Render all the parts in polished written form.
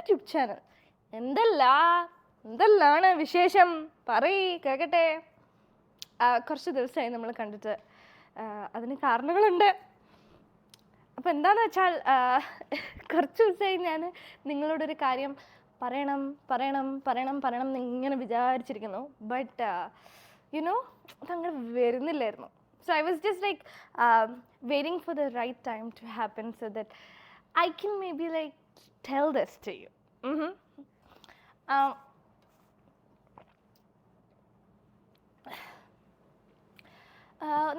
YouTube channel. എന്തെല്ലാണ് വിശേഷം? പറയ് കേൾക്കട്ടെ. കുറച്ച് ദിവസമായി നമ്മൾ കണ്ടിട്ട്. അതിന് കാരണങ്ങളുണ്ട്. അപ്പം എന്താണെന്ന് വെച്ചാൽ കുറച്ച് ദിവസമായി ഞാൻ നിങ്ങളോടൊരു കാര്യം പറയണം എന്നിങ്ങനെ വിചാരിച്ചിരിക്കുന്നു. ബട്ട് യുനോ അതങ്ങനെ വരുന്നില്ലായിരുന്നു. So I was just like waiting for the right time to happen so that I can maybe like tell this to you.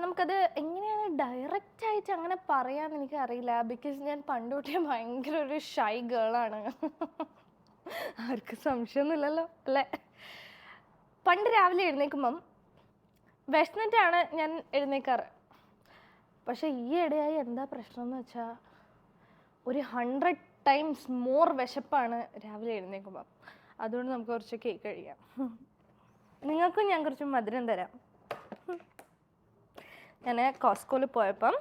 നമുക്കത് എങ്ങനെയാണ് ഡയറക്റ്റ് ആയിട്ട് അങ്ങനെ പറയാമെന്ന് എനിക്ക് അറിയില്ല. ബിക്കോസ് ഞാൻ പണ്ട് തൊട്ടേ ഭയങ്കര ഒരു ഷൈ ഗേളാണ്. ആർക്കും സംശയമൊന്നുമില്ലല്ലോ അല്ലേ? പണ്ട് രാവിലെ എഴുന്നേൽക്കുമ്പം വിശന്നിട്ടാണ് ഞാൻ എഴുന്നേൽക്കാറ്. പക്ഷെ ഈ ഇടയായി എന്താ പ്രശ്നം എന്ന് വെച്ചാൽ ഒരു 100 times മോർ വിശപ്പാണ് രാവിലെ എഴുന്നേൽക്കുമ്പം. അതുകൊണ്ട് നമുക്ക് കുറച്ച് കേക്ക് കഴിക്കാം. നിങ്ങൾക്കും ഞാൻ കുറച്ച് മധുരം തരാം. ഞാൻ കോസ്കോയിൽ പോയപ്പം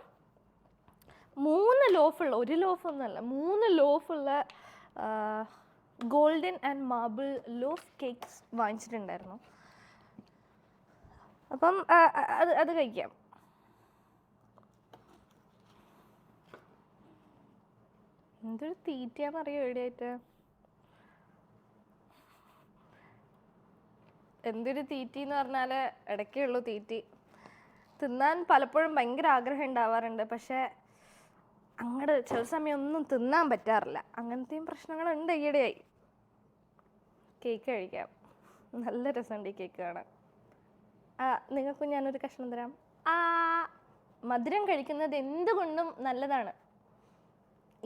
3 ലോഫുള്ള, 1 ലോഫൊന്നുമല്ല 3 ലോഫുള്ള golden and marble loaf cakes വാങ്ങിച്ചിട്ടുണ്ടായിരുന്നു. അപ്പം അത് കഴിക്കാം. എന്തൊരു തീറ്റയാണെന്നറിയോ എവിടെയായിട്ട്? എന്തൊരു തീറ്റി എന്ന് പറഞ്ഞാൽ ഇടയ്ക്കേ ഉള്ളൂ തീറ്റി. തിന്നാൻ പലപ്പോഴും ഭയങ്കര ആഗ്രഹം ഉണ്ടാവാറുണ്ട്. പക്ഷേ അങ്ങോട്ട് ചില സമയം ഒന്നും തിന്നാൻ പറ്റാറില്ല. അങ്ങനത്തെയും പ്രശ്നങ്ങളുണ്ട് ഈയിടെയായി. കേക്ക് കഴിക്കാം. നല്ല രസമുണ്ട് ഈ കേക്ക് കാണാൻ. നിങ്ങൾക്കും ഞാനൊരു കഷ്ണം തരാം. മധുരം കഴിക്കുന്നത് എന്തുകൊണ്ടും നല്ലതാണ്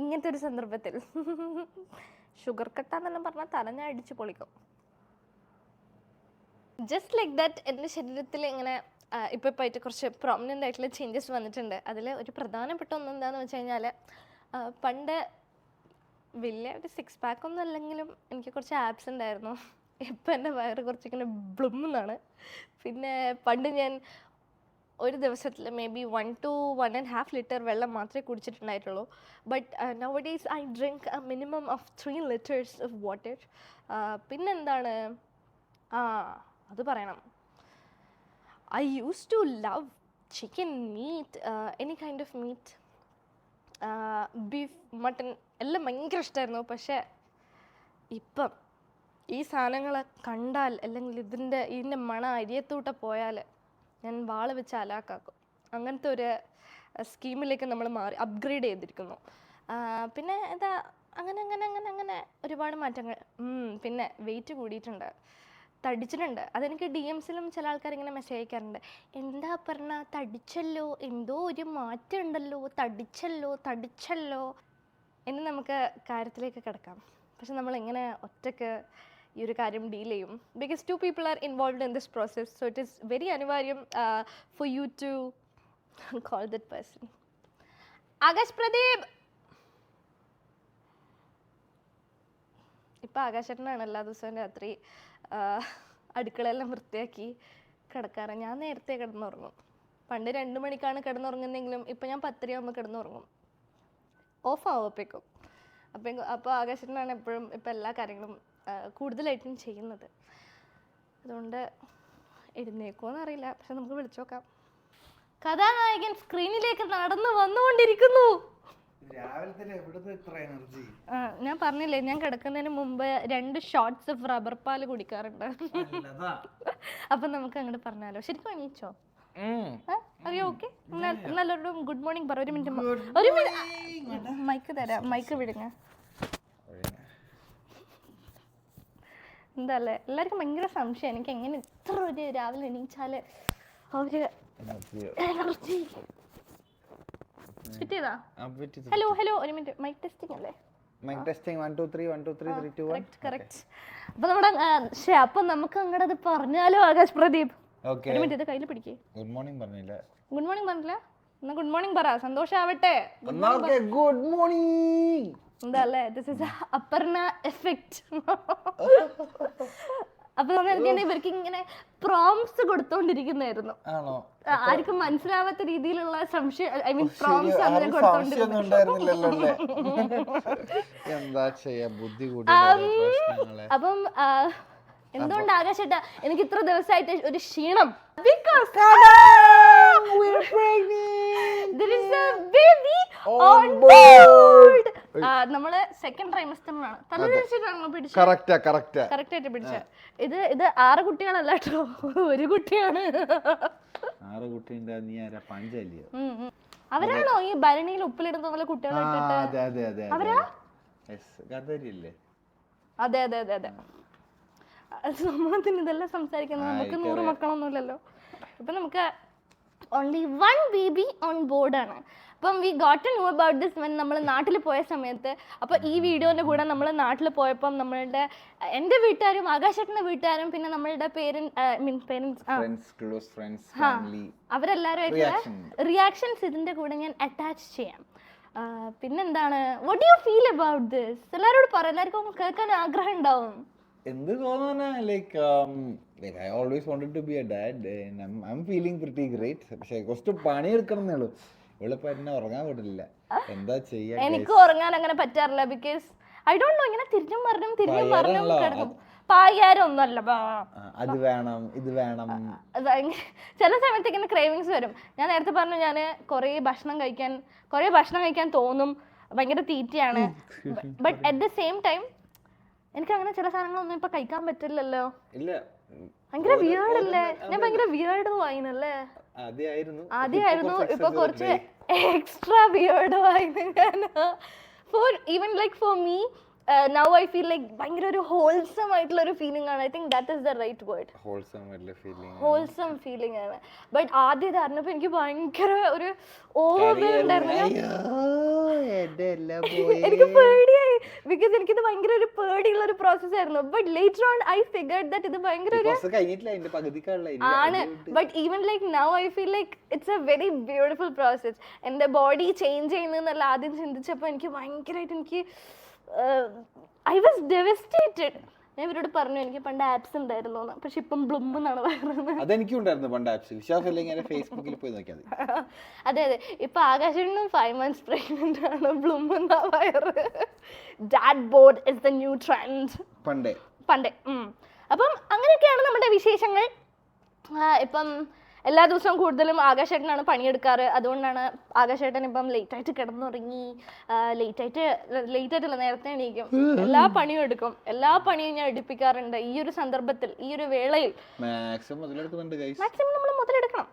ഇങ്ങനത്തെ ഒരു സന്ദർഭത്തിൽ. ഷുഗർ കട്ടാന്നെല്ലാം പറഞ്ഞാൽ തല ഞാൻ അടിച്ച് പൊളിക്കും. ജസ്റ്റ് ലൈക്ക് ദാറ്റ് എൻ്റെ ശരീരത്തിൽ ഇങ്ങനെ ഇപ്പോൾ ആയിട്ട് കുറച്ച് പ്രോമിനൻ്റ് ആയിട്ടുള്ള ചേഞ്ചസ് വന്നിട്ടുണ്ട്. അതിൽ ഒരു പ്രധാനപ്പെട്ട ഒന്ന് എന്താണെന്ന് വെച്ച് കഴിഞ്ഞാൽ പണ്ട് വലിയ ഒരു 6 pack ഒന്നും അല്ലെങ്കിലും എനിക്ക് കുറച്ച് ആപ്സ് ഉണ്ടായിരുന്നു. ഇപ്പം എൻ്റെ വയറ് കുറച്ചിങ്ങനെ ബ്ലുമെന്നാണ്. പിന്നെ പണ്ട് ഞാൻ ഒരു ദിവസത്തിൽ മേ ബി 1 to 1.5 liter വെള്ളം മാത്രമേ കുടിച്ചിട്ടുണ്ടായിട്ടുള്ളൂ. But nowadays I drink a minimum of 3 liters of water. പിന്നെന്താണ് അത് പറയണം. I used to love chicken, meat, any kind of meat, beef, mutton എല്ലാം ഭയങ്കര ഇഷ്ടമായിരുന്നു. പക്ഷേ ഇപ്പം ഈ സാധനങ്ങളെ കണ്ടാൽ അല്ലെങ്കിൽ ഇതിൻ്റെ മണം അരിയത്തൂട്ട പോയാൽ ഞാൻ വാള് വെച്ച് അലാക്കാക്കും. അങ്ങനത്തെ ഒരു സ്കീമിലേക്ക് നമ്മൾ അപ്ഗ്രേഡ് ചെയ്തിരിക്കുന്നു. പിന്നെ എന്താ അങ്ങനെ ഒരുപാട് മാറ്റങ്ങൾ. പിന്നെ വെയിറ്റ് കൂടിയിട്ടുണ്ട്, തടിച്ചിട്ടുണ്ട്. അതെനിക്ക് DMസിലും ചില ആൾക്കാർ ഇങ്ങനെ മെസ്സേജ് അയക്കാറുണ്ട്. എന്താ പറഞ്ഞാൽ തടിച്ചല്ലോ, എന്തോ ഒരു മാറ്റം ഉണ്ടല്ലോ, തടിച്ചല്ലോ എന്ന്. നമുക്ക് കാര്യത്തിലേക്ക് കിടക്കാം. പക്ഷെ നമ്മൾ എങ്ങനെ ഒറ്റയ്ക്ക് ഈ ഒരു കാര്യം ഡീൽ ചെയ്യും? Because 2 people are involved in this process. So it is very അനിവാര്യം for you to call that person. Akash Pradeep. ഇപ്പം ആകാശേട്ടനാണ് എല്ലാ ദിവസവും രാത്രി അടുക്കളയെല്ലാം വൃത്തിയാക്കി കിടക്കാറ്. ഞാൻ നേരത്തെ കിടന്നുറങ്ങും. പണ്ട് 2 മണിക്കാണ് കിടന്നുറങ്ങുന്നതെങ്കിലും ഇപ്പം ഞാൻ 10 ആകുമ്പോൾ കിടന്നുറങ്ങും. ഓഫാവും അപ്പോൾ ആകാശേട്ടനാണ് എപ്പോഴും ഇപ്പം എല്ലാ കാര്യങ്ങളും കൂടുതലായിട്ടും ചെയ്യുന്നത്. അതുകൊണ്ട് എഴുന്നേക്കുമോയെന്ന് അറിയില്ല. പക്ഷെ നമുക്ക് വിളിച്ചു നോക്കാം. കഥാനായകൻ സ്ക്രീനിലേക്ക് നടന്നു വന്നുകൊണ്ടിരിക്കുന്നു. ഞാൻ പറഞ്ഞില്ലേ, ഞാൻ കിടക്കുന്നതിന് മുമ്പ് 2 shots ഓഫ് റബ്ബർ പാല് കുടിക്കാറുണ്ട്. അപ്പം നമുക്ക് അങ്ങോട്ട് പറഞ്ഞാലോ? ശരിക്കും എണീച്ചോ? ഓക്കെ. നല്ലൊരു ഗുഡ് മോർണിംഗ് പറ. 1 minute മൈക്ക് തരാം. മൈക്ക് വിടുങ്ങ. എന്താ അല്ലേ, എല്ലാവർക്കും ഭയങ്കര സംശയം എനിക്ക് എങ്ങനെ ഇത്ര ഒരു രാവിലെ എണീച്ചാല് അവര് കിട്ടിയതാ. ഹലോ 1 minute മൈക്ക് ടെസ്റ്റിംഗ് അല്ലേ? Mic testing 1 2 3 1 2 3 3 2 1. കറക്റ്റ്. അപ്പൊ നമുക്ക് അങ്ങോട്ട് പറഞ്ഞാലോ ആകാശ് പ്രദീപ്? 1 minute ഇത് കയ്യിൽ പിടിക്കേ. ഗുഡ് മോർണിംഗ് പറഞ്ഞില്ല. ഗുഡ് മോർണിംഗ് പറഞ്ഞില്ല? എന്നാ ഗുഡ് മോർണിംഗ് പറ. സന്തോഷാവട്ടെ. Good morning. എന്താ അല്ലേ, ദിസ് ഇസ് അപർണ എഫക്റ്റ്. അപ്പൊ നേരത്തെ ഇവർക്ക് ഇങ്ങനെ പ്രോംസ് കൊടുത്തോണ്ടിരിക്കുന്നായിരുന്നു. ആണോ? ആർക്കും മനസ്സിലാവാത്ത രീതിയിലുള്ള സംശയം, ഐ മീൻ പ്രോംസ് അങ്ങനെ കൊടുത്തോണ്ടിരുന്നു. എന്താ ചെയ്യാ, ബുദ്ധി കൂടി. അപ്പം എന്തുകൊണ്ട് ആകാശേട്ടാ എനിക്ക് ഇത്ര ദിവസമായിട്ട് ഒരു ക്ഷീണം? നമ്മള് സെക്കൻഡ് ട്രൈമസ്റ്ററിലാണ്. തലതിരിച്ചിട്ടാണോ പിടിച്ചത്? കറക്റ്റ് ആയിട്ട് പിടിച്ചത്. ഇത് 6 കുട്ടികളല്ല കേട്ടോ, ഒരു കുട്ടിയാണ്. 6 കുട്ടിയുണ്ട്. നീ ആരാ, പഞ്ചാലിയോ? അവരാണോ ഈ ഭരണിയിൽ ഉപ്പിലിടുന്ന പോലെ കുട്ടികളെ ഇട്ടിട്ട്? അവരാ? അതെ അതെ അതെ അതെ. നമ്മളതിന് ഇതെല്ലാം സംസാരിക്കുന്നത്, നമുക്ക് 100 മക്കളൊന്നുമില്ലല്ലോ. ഇപ്പൊ നമുക്ക് ഓൺലി 1 ബേബി ഓൺ ബോർഡാണ്. അപ്പം we got to know about this when നമ്മൾ നാട്ടിൽ പോയ സമയത്ത്. അപ്പോൾ ഈ വീഡിയോൻ്റെ കൂടെ നമ്മൾ നാട്ടിൽ പോയപ്പം നമ്മളുടെ എൻ്റെ വീട്ടുകാരും ആകാശേട്ടൻ്റെ വീട്ടുകാരും പിന്നെ നമ്മളുടെ അവരെല്ലാവരും റിയാക്ഷൻസ് ഇതിൻ്റെ കൂടെ ഞാൻ അറ്റാച്ച് ചെയ്യാം. പിന്നെന്താണ്, what do you feel about this? എല്ലാവരോടും പറ, എല്ലാവർക്കും കേൾക്കാൻ ആഗ്രഹം ഉണ്ടാവും. എന്ത് തോന്നാനാ, like I always wanted to be a dad and I'm feeling pretty great. പക്ഷേ കുറച്ച് പണിയെടുക്കണം എന്നേ. ഇവളിപ്പോ എന്നെ ഉറങ്ങാൻ വിടില്ല, എന്താ ചെയ്യാ? എനിക്ക് ഉറങ്ങാൻ അങ്ങനെ പറ്റാറില്ല. ബിക്കോസ് ഐ ഡോണ്ട് നോ, ഇങ്ങനെ തിരിഞ്ഞും മറിഞ്ഞും കിടക്കും. പായാരൊന്നുമല്ല, അത് വേണം ഇത് വേണം. ചില സമയത്ത് ഇങ്ങനെ ക്രേവിങ്സ് വരും. ഞാൻ നേരത്തെ പറഞ്ഞു, ഞാൻ കുറേ ഭക്ഷണം കഴിക്കാൻ തോന്നും, ഭയങ്കര തീറ്റയാണ്. But at the same time എനിക്ക് അങ്ങനെ ചില സാധനങ്ങളൊന്നും ഇപ്പൊ കഴിക്കാൻ പറ്റില്ലല്ലോ. ഭയങ്കര വിയേർഡ് അല്ലേ? ഞാൻ ഭയങ്കര വിയേർഡ് വായിനല്ലേ? ആദ്യമായിരുന്നു, ഇപ്പൊ കുറച്ച് എക്സ്ട്രാ വിയേർഡ് വായിന് ഞാൻ. For me now I feel like ഭയങ്കര ഒരു ഹോൾസം ആയിട്ടുള്ള ഒരു ഫീലിംഗ് ആണ്. I think that is the right word. Wholesome feeling ആണ്. ബട്ട് ആദ്യം അറിഞ്ഞപ്പോൾ എനിക്ക് ഭയങ്കര ഒരു എനിക്ക് പേടിയായി. ബിക്കോസ് എനിക്കിത് ഭയങ്കര ഒരു പേടിയുള്ള ഒരു പ്രോസസ് ആയിരുന്നു. But later on I figured that ഇത് ഭയങ്കര ആണ്. But even like now I feel like it's A very beautiful process. എൻ്റെ ബോഡി ചേഞ്ച് ചെയ്യുന്നതെന്നല്ല ആദ്യം ചിന്തിച്ചപ്പോൾ എനിക്ക് ഭയങ്കരമായിട്ട് എനിക്ക് ഐ വാസ് ഡെവസ്റ്റേറ്റഡ്. ഞാൻ ഇവരോട് പറഞ്ഞു എനിക്ക് പണ്ട് ആപ്സ് ഉണ്ടായിരുന്നു, പക്ഷെ ഇപ്പം ബ്ലും എന്നാണ് പറയുന്നത്. അതെ അതെ, ഇപ്പൊ ആകാശനും 5 months pregnant ആണ്, ബ്ലും എന്നാ വയറ്. Dad board is the new trend പണ്ടേ. അപ്പം അങ്ങനെയൊക്കെയാണ് നമ്മുടെ വിശേഷങ്ങൾ. ഇപ്പം എല്ലാ ദിവസവും കൂടുതലും ആകാശേട്ടനാണ് പണിയെടുക്കാറ്. അതുകൊണ്ടാണ് ആകാശേട്ടൻ ഇപ്പം ലേറ്റായിട്ട് കിടന്നുറങ്ങി. ലേറ്റായിട്ടല്ല, നേരത്തെ എണീക്കും, എല്ലാ പണിയും എടുക്കും. എല്ലാ പണിയും ഞാൻ എടുപ്പിക്കാറുണ്ട്. ഈ ഒരു സന്ദർഭത്തിൽ, ഈ ഒരു വേളയിൽ മാക്സിമം നമ്മൾ മുതലെടുക്കണം.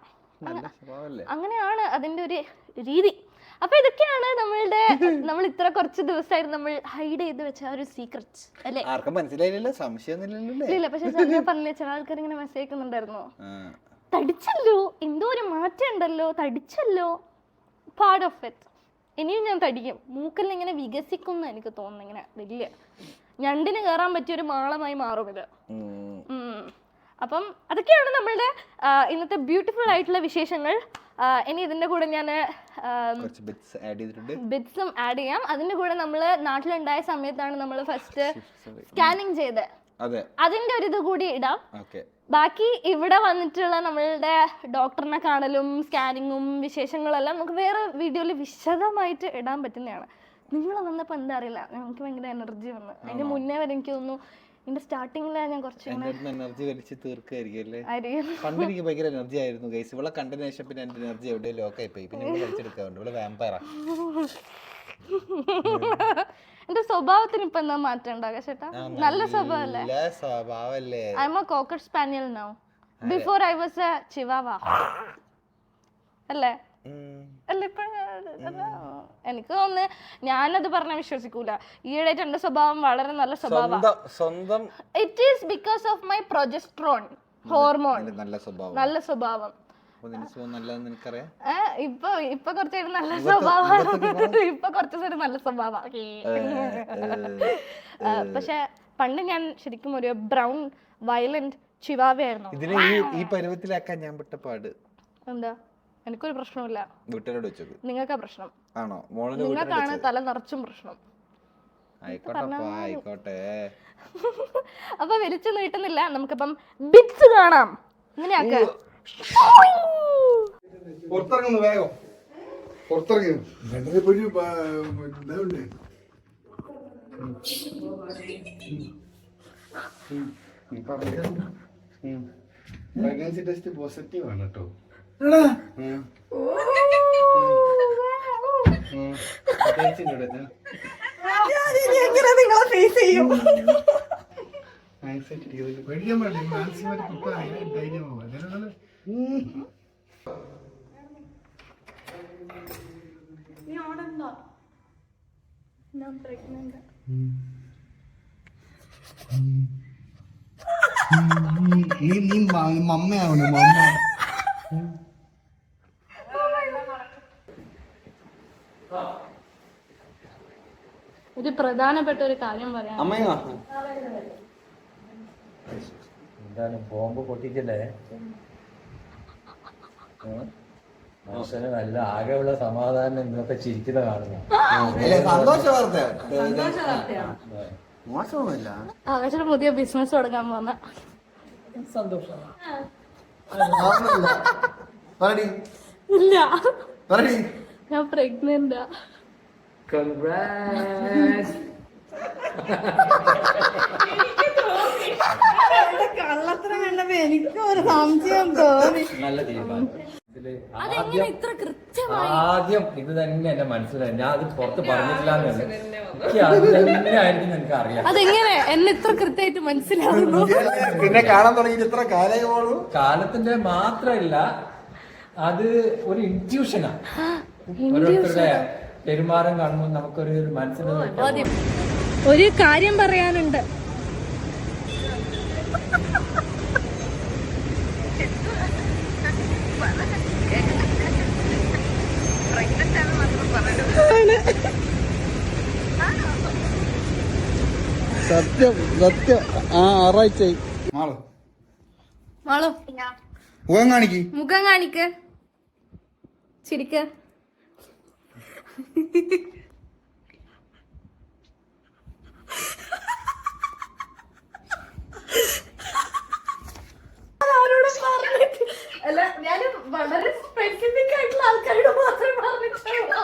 അങ്ങനെയാണ് അതിൻ്റെ ഒരു രീതി. അപ്പൊ ഇതൊക്കെയാണ് നമ്മൾ ഇത്ര കുറച്ച് ദിവസമായിട്ട് നമ്മൾ ഹൈഡ് ചെയ്ത് വെച്ച ഒരു സീക്രറ്റ് അല്ലേ? ആർക്കും മനസ്സിലായില്ലല്ലോ, സംശയമൊന്നുമില്ലല്ലോ. ഇല്ല, പക്ഷെ ഞാൻ പറഞ്ഞില്ലേ, ചില ആൾക്കാർ ഇങ്ങനെ മെസ്സേജ് അയക്കുന്നുണ്ടായിരുന്നു, തടിച്ചല്ലോ, എന്തോ ഒരു മാറ്റം ഉണ്ടല്ലോ, തടിച്ചല്ലോ. Part of it. ഇനിയും ഞാൻ തടിക്കും. മൂക്കെല്ലാം ഇങ്ങനെ വികസിക്കും എനിക്ക് തോന്നുന്നു. ഇങ്ങനെ വലിയ ഞണ്ടിന് കയറാൻ പറ്റിയൊരു മാളമായി മാറും ഇത്. അപ്പം അതൊക്കെയാണ് നമ്മളുടെ ഇന്നത്തെ ബ്യൂട്ടിഫുൾ ആയിട്ടുള്ള വിശേഷങ്ങൾ. ഇനി ഇതിൻ്റെ കൂടെ ഞാൻ ബിറ്റ്സും ആഡ് ചെയ്യാം. അതിൻ്റെ കൂടെ നമ്മൾ നാട്ടിലുണ്ടായ സമയത്താണ് നമ്മൾ ഫസ്റ്റ് സ്കാനിങ് ചെയ്തത്, അതിൻ്റെ ഒരു ഇത് കൂടി ഇടാം. ബാക്കി ഇവിടെ വന്നിട്ടുള്ള നമ്മളുടെ ഡോക്ടറിനെ കാണലും സ്കാനിങ്ങും വിശേഷങ്ങളെല്ലാം നമുക്ക് വേറെ വീഡിയോയിൽ വിശദമായിട്ട് ഇടാൻ പറ്റുന്നതാണ്. നിങ്ങൾ വന്നപ്പോൾ എന്താ അറിയില്ല, നമുക്ക് ഭയങ്കര എനർജി വന്നു. അതിന് മുന്നേ വരെ എനിക്ക് തോന്നുന്നു ഇതിന്റെ സ്റ്റാർട്ടിങ്ങിലാണ് ഞാൻ കുറച്ച് എനർജി വലിച്ച് തീർക്കായിരിക്കും. പണ്ട് എനിക്ക് ഭയങ്കര എനർജി ആയിരുന്നു ഗൈസ്. ഇവിടെ കണ്ടതിന് ശേഷം പിന്നെ എന്റെ എനർജി എവിടെയോ ലോക്കായി പോയി. പിന്നെ ഇവിടെ വലിച്ചെടുക്കാറുണ്ട്. ഇവിടെ വാമ്പയറാ. എന്റെ സ്വഭാവത്തിന് ഇപ്പൊ എന്താ മാറ്റം ഉണ്ടാകാം ചേട്ടാ? നല്ല സ്വഭാവല്ലേ? I am a cocker spaniel now. Before I was a chihuahua അല്ലേ? എനിക്ക് തോന്നുന്നു ഞാനത് പറഞ്ഞാൽ വിശ്വസിക്കൂല. ഈയിടെയായിട്ട് എന്റെ സ്വഭാവം വളരെ നല്ല സ്വഭാവം. It is because of my progesterone hormone. നല്ല സ്വഭാവം ഇപ്പൊ കുറച്ചായിട്ട് നല്ല സ്വഭാവം. പക്ഷെ പണ്ട് ഞാൻ ശരിക്കും ഒരു ബ്രൗൺ വയലന്റ് ചിവാവയായിരുന്നു. ഈ പരുവത്തിലാക്കാൻ ഞാൻ പെട്ടപ്പാട് എന്താ? എനിക്കൊരു പ്രശ്നമില്ല. വീട്ടുകാരോട് നിങ്ങൾക്കാ പ്രശ്നം. ആണോ? നിങ്ങൾക്കാണ് തല നിറച്ചും പ്രശ്നം. ആയിക്കോട്ടെ. അപ്പൊ വലിച്ചു നീട്ടുന്നില്ല, നമുക്കിപ്പം ബിറ്റ്സ് കാണാം. ഇങ്ങനെയാക്ക. പുറത്തിറങ്ങുന്നു, വേഗം പുറത്തിറങ്ങി. പ്രഗ്നൻസി ടെസ്റ്റ് പോസിറ്റീവ് ആണ് കേട്ടോ. പേടിക്കാൻ പാടില്ല, മാനസികമായിട്ട് കുട്ടാണ് ധൈര്യമാവും. നീ മമ്മയാവണം, മമ്മ. ഒരു പ്രധാനപ്പെട്ട ഒരു കാര്യം പറയാം. എന്താണ് ബോംബ് പൊട്ടിച്ചല്ലേ? മനുഷ്യന് നല്ല ആകെയുള്ള സമാധാനം ഇന്നൊക്കെ ചിരിക്കുന്ന കാണുന്നു. സന്തോഷ വാർത്ത, മോശമൊന്നുമില്ല. ആകാശം പുതിയ ബിസിനസ് തുടങ്ങാൻ പോകുന്ന ഇല്ല, ഞാൻ പ്രഗ്നന്റാ. കള്ളത്തരം കണ്ടപ്പോ എനിക്ക് ഒരു സംശയം തോന്നി. നല്ല തീരുമാനം. ആദ്യം ഇത് തന്നെ എന്റെ മനസ്സിലായി. ഞാൻ അത് പുറത്ത് പറഞ്ഞിട്ടില്ല. എനിക്ക് അത് തന്നെ ആയിരിക്കും എനിക്ക് അറിയാം. അതെങ്ങനെ എന്നെ ഇത്ര കൃത്യമായിട്ട് മനസ്സിലാവുന്നു? പിന്നെ കാണാൻ തുടങ്ങിയിട്ട് ഇത്ര കാലമാണോ? കാലത്തിന്റെ മാത്രല്ല, അത് ഒരു ഇൻറ്റ്യൂഷനാ. ഓരോരുത്തരുടെ പെരുമാറ്റം കാണുമ്പോൾ നമുക്കൊരു മനസ്സിലാവും. ഒരു കാര്യം പറയാനുണ്ട്. സത്യം സത്യം. ആറാഴ്ചയായി. മാളു മുഖം കാണിക്ക്, മുഖം കാണിക്ക്, ചിരിക്ക്. അല്ല, ഞാൻ വളരെ സ്പെസിഫിക് ആയിട്ടുള്ള ആൾക്കാരോട് മാത്രമേ പറഞ്ഞിട്ടുള്ളൂ.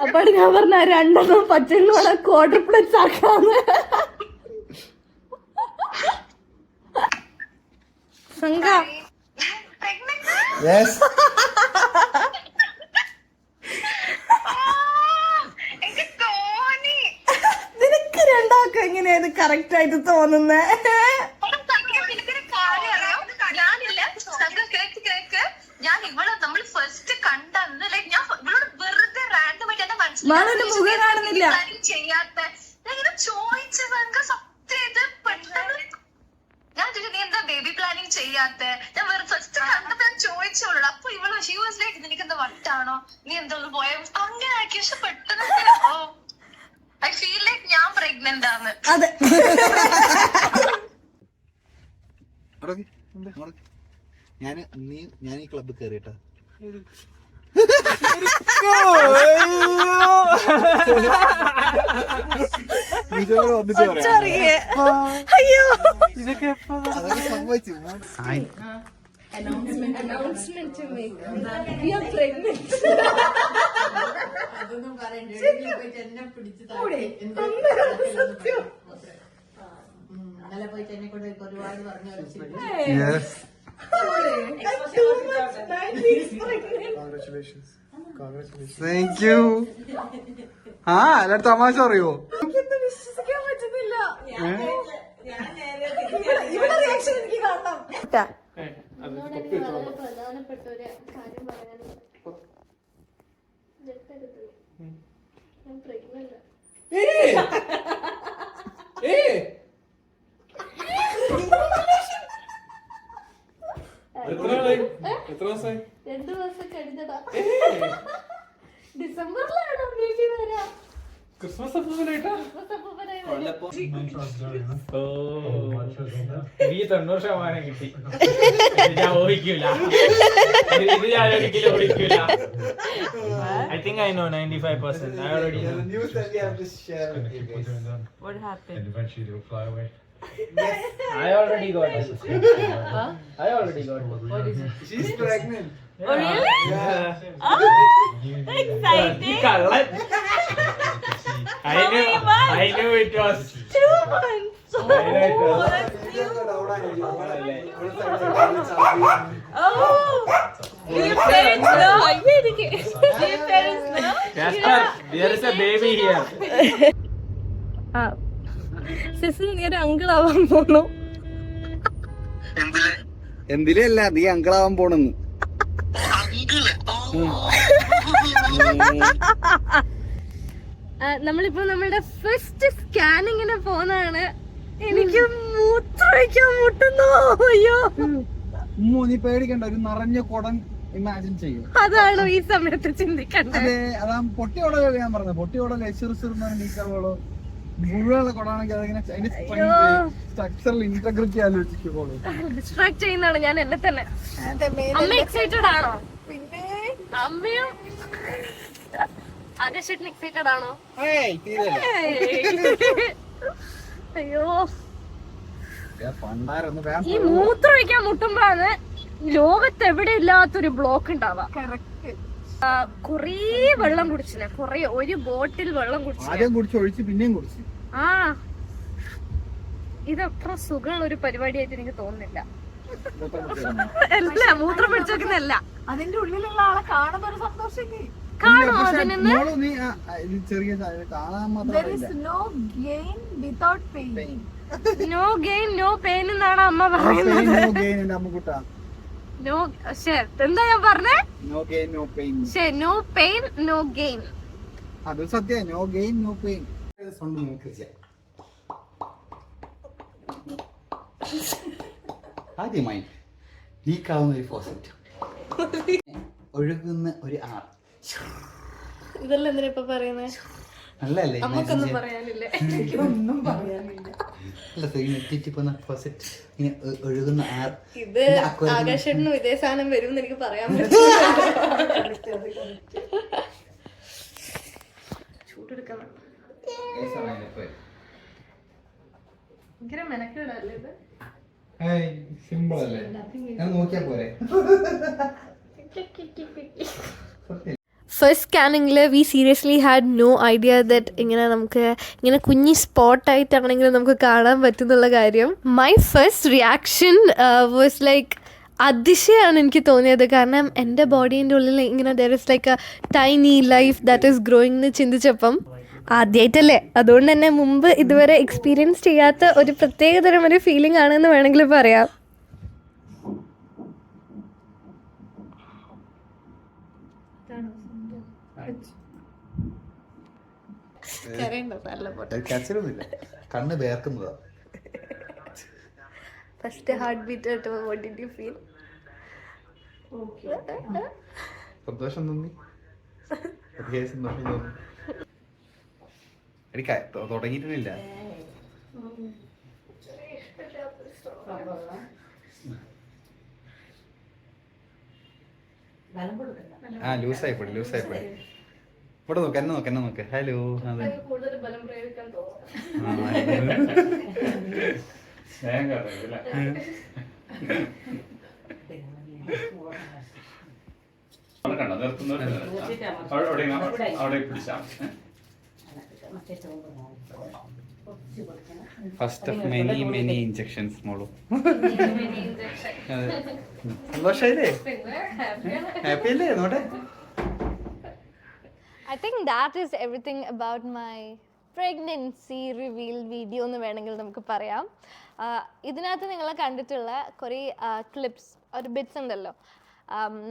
അപ്പോൾ ഞാൻ പറഞ്ഞ രണ്ടെണ്ണം പച്ചങ്ങളോടെ ക്വാഡ്രപ്ലറ്റ്സ് ആക്കാന്ന്. സംഘ നിനക്ക് രണ്ടാക്കും എങ്ങനെയാ ഇത് കറക്റ്റ് ആയിട്ട് തോന്നുന്നേ? മാളൂന്റെ മുഖം കാണുന്നില്ല. ബേബി പ്ലാനിങ് ചെയ്യാത്ത ഞാൻ ഫസ്റ്റ് കണ്ടപ്പോ ഞാൻ ചോദിച്ചോളൂ. അപ്പൊ ഇവള് ഷീവാസിലേക്ക് നിനക്ക് എന്താ വട്ടാണോ, നീ എന്താ പോയ അങ്ങനെ ആക്കി. പക്ഷെ പെട്ടെന്ന് ഐ ഫീൽ ലൈക്ക് ഞാൻ പ്രഗ്നന്റ് ആണ്. അതെ, ഞാൻ ഈ ക്ലബ്ബിൽ കയറിയിട്ടാ. അയ്യോ സംഭവിച്ചു. Announcement to make. We are pregnant. അതൊന്നും പറയണ്ട. എന്നെ പിടിച്ച് ഇന്നലെ പോയിട്ട് എന്നെ കൊണ്ട് ഒരുപാട് പറഞ്ഞു. Thank you. എല്ലാരും തമാശ അറിയോ? വിശ്വസിക്കാൻ പറ്റുന്നില്ല. ഇവിടെ റിയാക്ഷൻ എനിക്ക് കാണണം. വളരെ പ്രധാനപ്പെട്ട ഒരു കാര്യം പറയാനുണ്ട്. ഞാൻ പ്രഗ്നന്റ്. എത്ര ദിവസമായി? 2 ദിവസം കഴിഞ്ഞതാ. ഡിസംബറിലാണോ ബേബി വരാ? ക്രിസ്മസ് അപ്പൂപ്പനായിട്ടാ? ക്രിസ്മസ് അപ്പൂപ്പനായി വരും. എനിക്ക് 90% കിട്ടി. ഇത് ഞാൻ ഊഹിക്കൂല. ഇത് ഞാൻ ഒരിക്കലും ഊഹിക്കൂല. I think I know 95%. I already know. news that we have to share with you guys. What happened? And eventually they'll fly away. I already got it. I already got it. What is it? She's pregnant. Oh, really? Yeah. Exciting! Kallan. I knew it was. 2 months! I know it was. Oh! Do your parents know? Do your parents know? Jasper, there is a baby here. സിസിൽ നീ ഒരു അങ്കിളാവാൻ പോന്നു. എന്തിലല്ല നീ അങ്കിളാവാൻ പോണെന്ന്. നമ്മളിപ്പോ നമ്മളുടെ first സ്കാനിങ്ങിന് പോന്നാണ്. എനിക്ക് മൂത്രമൊഴിക്കാൻ മുട്ടുന്നു. അയ്യോ, നീ പേടിക്കണ്ട, ഒരു നിറഞ്ഞ കുടം ഇമാജിൻ ചെയ്യും. അതാണോ ഈ സമയത്ത് ചിന്തിക്കണ്ടേ? അതെ, അതാ പൊട്ടിയോടോ ഞാൻ പറഞ്ഞത്. പൊട്ടിയോടോ നീക്കറോളോ മുഴുവനുള്ള കുടമാണെങ്കിൽ അതിങ്ങനെ അതിന്റെ സ്ട്രക്ചറൽ ഇന്റഗ്രിറ്റി ആലോചിക്കുമ്പോളൂ. ഡിസ്ട്രാക്ട് ചെയ്യുന്നതാണ് ഞാൻ എന്നെ തന്നെ. അമ്മ എക്സൈറ്റഡ് ആണോ? പിന്നെ അമ്മയും ആകാശേട്ടൻ എക്സൈറ്റഡ് ആണോ? അയ്യോ, ഈ മൂത്രമൊഴിക്കാൻ മുട്ടുമ്പോഴാണ് ലോകത്ത് എവിടെ ഇല്ലാത്തൊരു ബ്ലോക്ക് ഉണ്ടാവാ. കൊറേ വെള്ളം കുടിച്ചില്ലേ, കൊറേ, ഒരു ബോട്ടിൽ വെള്ളം കുടിച്ചു. ആദ്യം കുടിച്ച് ഒഴിച്ച് പിന്നെയും കുടിച്ചു. ആ, ഇതത്ര സുഖമുള്ള ഒരു പരിപാടിയായിട്ട് എനിക്ക് തോന്നുന്നില്ല. അല്ല, മൂത്രം പിടിച്ചു വെക്കുന്നല്ല. അതിന്റെ ഉള്ളിലുള്ള ആളെ കാണുന്ന ഒരു സന്തോഷമില്ലേ? കാണോ അതിന്? നീ ചെറിയ കാണാൻ മാത്രമല്ല. No gain without pain. No gain no pain എന്നാണ് അമ്മ പറയുന്നത്. നോ, എന്താ ഞാൻ പറഞ്ഞേ? No pain no gain. അത് സത്യം. No gain no pain. ആദ്യമായി ലീക്കാവുന്ന ഒരു ഫോസറ്റ്, ഒഴുകുന്ന ഒരു ആർ. ഇതെല്ലാം എന്തിനാ ഇപ്പൊ പറയുന്നേ? നല്ലല്ലേ? നമുക്കൊന്നും പറയാനില്ല. ഫോസറ്റ് ഇങ്ങനെ ഒഴുകുന്ന ആർ. ഇത് ആകാശേട്ടനും ഇതേ സാധനം വരും എനിക്ക് പറയാൻ പറ്റും. ചൂടെടുക്കണം. ഭയങ്കര മെനക്കേടല്ലേ ഇത്? സിമ്പിൾ അല്ലേ? ഞാൻ നോക്കിയാ പോരെ. ഫസ്റ്റ് സ്കാനിങ്ങിൽ we seriously had no idea that ഇങ്ങനെ നമുക്ക് ഇങ്ങനെ കുഞ്ഞി സ്പോട്ടായിട്ടാണെങ്കിലും നമുക്ക് കാണാൻ പറ്റുന്നുള്ള കാര്യം. My first reaction was like അതിശയാണ് എനിക്ക് തോന്നിയത്. കാരണം എൻ്റെ ബോഡീൻ്റെ ഉള്ളിൽ ഇങ്ങനെ there is like a tiny life that is growing എന്ന് ചിന്തിച്ചപ്പം ആദ്യമായിട്ടല്ലേ, അതുകൊണ്ട് തന്നെ മുമ്പ് ഇതുവരെ എക്സ്പീരിയൻസ് ചെയ്യാത്ത ഒരു പ്രത്യേകതരം ഒരു ഫീലിംഗ് ആണെന്ന് വേണമെങ്കിൽ പറയാം. കരച്ചിലൊന്നുമില്ല, കണ്ണ് വേർക്കുന്നതാ. ഫസ്റ്റ് ഹാർട്ട് ബീറ്റ് ആയിട്ട് വാട്ട് ഡിഡ് യു ഫീൽ? സന്തോഷം തോന്നി, സന്തോഷം തോന്നി. എനിക്ക് തുടങ്ങിയിട്ടില്ല. ആ ലൂസായിപ്പോയി. ഇവിടെ നോക്ക്, എന്നെ നോക്ക്. Hello. First of many injections മോളു. സന്തോഷായില്ലേ? ഹാപ്പി അല്ലേ? നോട്ടെ. I think that is everything about my pregnancy reveal video എന്ന് വേണമെങ്കിൽ നമുക്ക് പറയാം. ഇതിനകത്ത് നിങ്ങൾ കണ്ടിട്ടുള്ള കുറേ ക്ലിപ്സ്, ഒരു ബിറ്റ്സ് ഉണ്ടല്ലോ,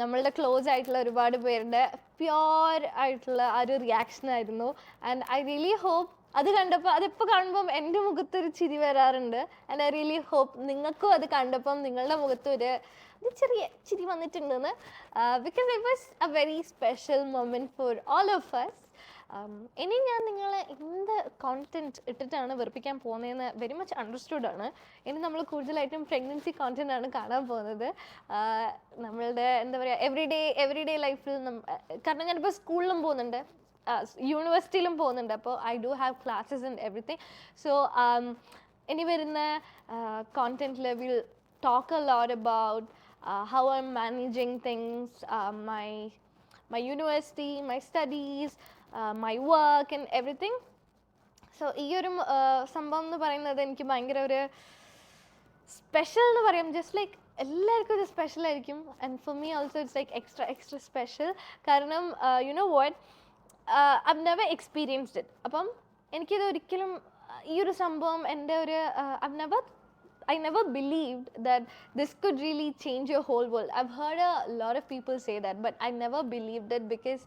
നമ്മളുടെ ക്ലോസ് ആയിട്ടുള്ള ഒരുപാട് പേരുടെ പ്യോർ ആയിട്ടുള്ള ആ ഒരു റിയാക്ഷൻ ആയിരുന്നു. ആൻഡ് ഐ റിയലി ഹോപ്പ് അത് കണ്ടപ്പോൾ, അതിപ്പോൾ കാണുമ്പം എൻ്റെ മുഖത്തൊരു ചിരി വരാറുണ്ട്. ആൻഡ് ഐ റിയലി ഹോപ്പ് നിങ്ങൾക്കും അത് കണ്ടപ്പം നിങ്ങളുടെ മുഖത്തൊരു ചെറിയ ചിരി വന്നിട്ടുണ്ടെന്ന്. Because it was A very special moment for all of us. ഇനി ഞാൻ നിങ്ങളെ എന്ത് കോണ്ടന്റ് ഇട്ടിട്ടാണ് വെറുപ്പിക്കാൻ പോകുന്നതെന്ന് വെരി മച്ച് അണ്ടർസ്റ്റുഡ് ആണ്. ഇനി നമ്മൾ കൂടുതലായിട്ടും പ്രഗ്നൻസി കോണ്ടന്റ് ആണ് കാണാൻ പോകുന്നത്. നമ്മളുടെ എന്താ പറയുക എവറി ഡേ ലൈഫിൽ കാരണം ഞാനിപ്പോൾ സ്കൂളിലും പോകുന്നുണ്ട്, യൂണിവേഴ്സിറ്റിയിലും പോകുന്നുണ്ട്. അപ്പോൾ I do have classes and everything. So ഇനി വരുന്ന കോണ്ടന്റിൽ will talk a lot about how I'm managing things, my university, my studies, my work and everything. So ഈ ഒരു സംഭവം എന്ന് പറയുന്നത് എനിക്ക് ഭയങ്കര ഒരു സ്പെഷ്യൽ എന്ന് പറയാം. ജസ്റ്റ് ലൈക്ക് എല്ലാവർക്കും ഇത് സ്പെഷ്യൽ ആയിരിക്കും. And for me also it's like extra special. കാരണം you know what, I've never experienced it. അപ്പം എനിക്കിത് ഒരിക്കലും ഈ ഒരു സംഭവം എൻ്റെ ഒരു I never believed that this could really change your whole world. I've heard a lot of people say that, but I never believed it because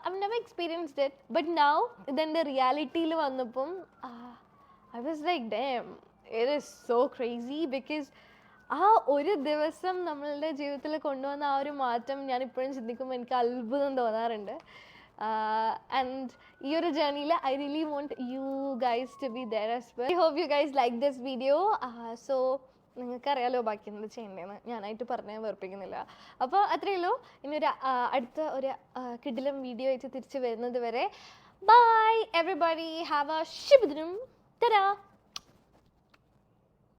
I've never experienced it. But now, then the reality lo vannappom, I was like, damn, it is so crazy because ഒരു ദിവസം നമ്മളുടെ ജീവിതത്തിൽ കൊണ്ടുവന്ന ആ ഒരു മാറ്റം ഞാൻ ഇപ്പോഴും ചിന്തിക്കുമ്പോൾ എനിക്ക് അത്ഭുതം തോന്നാറുണ്ട്. And ഈ ഒരു ജേർണിയിൽ I really want you guys to be there as well. I hope you guys like this video. So നിങ്ങൾക്കറിയാലോ ബാക്കി എന്ത് ചെയ്യേണ്ടതെന്ന്, ഞാനായിട്ട് പറഞ്ഞാൽ വെറുപ്പിക്കുന്നില്ല. അപ്പോൾ അത്രയേ ഉള്ളൂ. ഇനി അടുത്ത ഒരു കിടിലം വീഡിയോ ആയിട്ട് തിരിച്ച് വരുന്നത് വരെ ബൈ എവറിബഡി, ഹാവ് എ ശുഭദിനം. Ta-da!